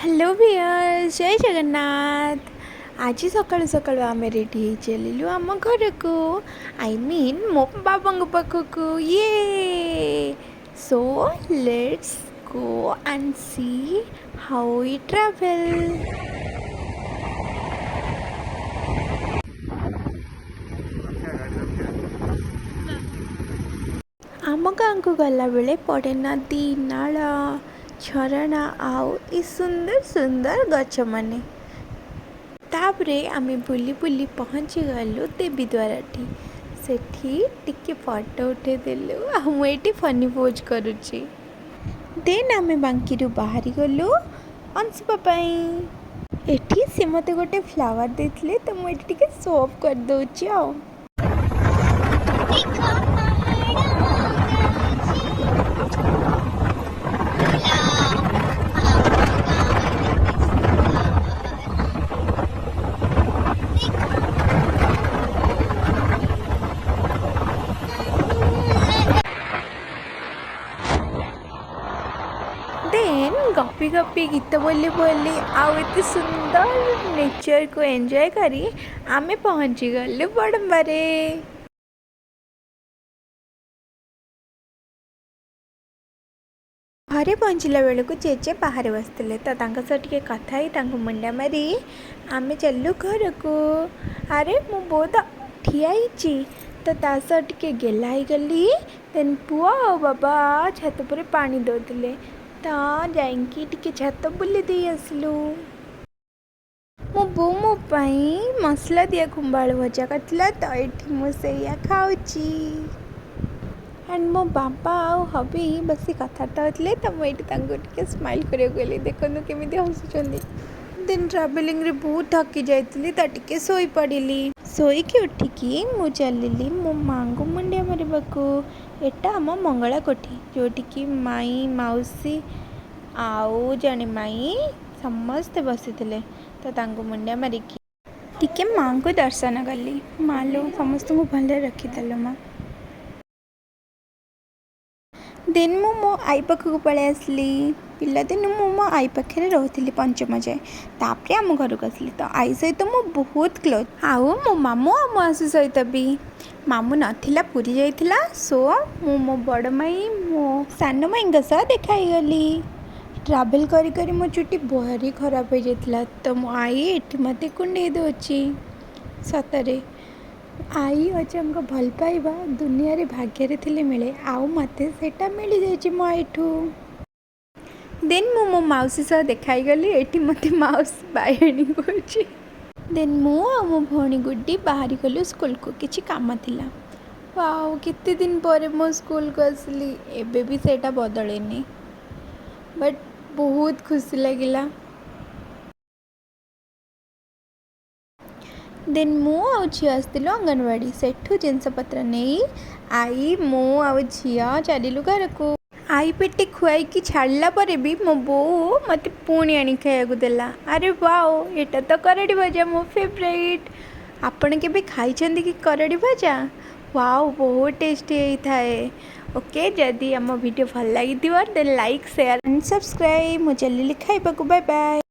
Hello भियर्स, जय जगन्नाथ। आज सकाळु सकाळु आम रेडी हो चलू आम घर को आई मीन मो बाबा पाखक ये so let's go and see how we travel. आम गाँ को गला बेले पड़े नदी नाल झरणा आउ ई सुंदर सुंदर गछ माने। तापरे आमे बुली बुली पहुँची गलु देवी द्वाराठी सेठी टिके फोटो उठे देलु आ मु एटी फनी पोज करुची। देन आमे बांकीरु बाहरी गलु अंशिबा पई। एठी से मते गोटे फ्लावर देथिले तो मु एटी टिके शो ऑफ कर दोची आ। देन गपी गपी गीत बोली बोली आउ एते सुंदर नेचर को एंजॉय करी आमे पहुँची गलु बड़म्बारे। घरे पहुँचला बेलू जेजे बाहर बसते तो टे कथा मुंडा मारी आमे चलू घर को। अरे मु बहुत ठिया तो तास टे गेला गली। देन पुआ और बाबा छत पर पानी दौले तो जाइकी टिके छत बुली दे आसलु। मो बो मो पाई मसला दिया कुंबाल भजा करथिला तो एठी मु सेया खाउची। एंड मो बाबा आउ हबी बसी कथाटा होते तो मुझे स्माइल कर देखो केमी हसुँच। देन ट्रावेलिंग रे बहुत थकी जाइली तो टिके सोई पड़ी। सोईकी उठिकी मु चलि मो माँ को मुंडिया मारे को। एटा आम मंगला कोठी जोटिकी माई मौसी आउ जने माई समस्ते बसी तो मुंडिया मारिकी टिके माँ को दर्शन कली। माँ लो समस्त को भले रखीदेल माँ। देन मु मो आई पाखक पलि आसली। पिलादिन मु मो आई पाखे रोली पंचम जाए तापर आम घर को आसली तो आई सहित मु बहुत क्लोज। आउ मो मामू आ मो आसु सहित भी मामू नाथिला पुरी जाइथिला सो मु मो बड़ माई मो सान माई सह देखाई गली। ट्रावेल करी करी मो चुटी भारी खराब हो जाइथिला तो मो आई एठी मते कुंडे दोची। सतरे आई अजंग भल पाइबा दुनिया रे भाग्य थिले मिले आउ मते सेटा मिली जाइछि मो आइठू। देन मु मो माउसी सह देखाई गली एठी मते माउसी बायणी होछि। देन मु आ मो भौणी गुड्डी बाहरी गलु स्कूल को किछि काम थिला। वाओ कितने दिन पर मो स्कूल को आसली एबे भी सेटा बदलेनी बट बहुत खुशी लगिला। देन मु आउ झिया आसलु अंगनवाड़ी सेठू जिनपत्र नहीं आई मु आउ झिया चलिलु घर को। आई पेटे खुआई की छाड़ला पर भी मो बो मत पुणी आनी खाया देला। अरे वाओ एटा तो करड़ी भजा मो फेवरेट। आपण के खाई कि करड़ी भजा? वाओ बहुत टेस्टी होता है। ओके जदि आम वीडियो भल लगी then like share and subscribe. मु चलिली खाइबा को। Bye bye.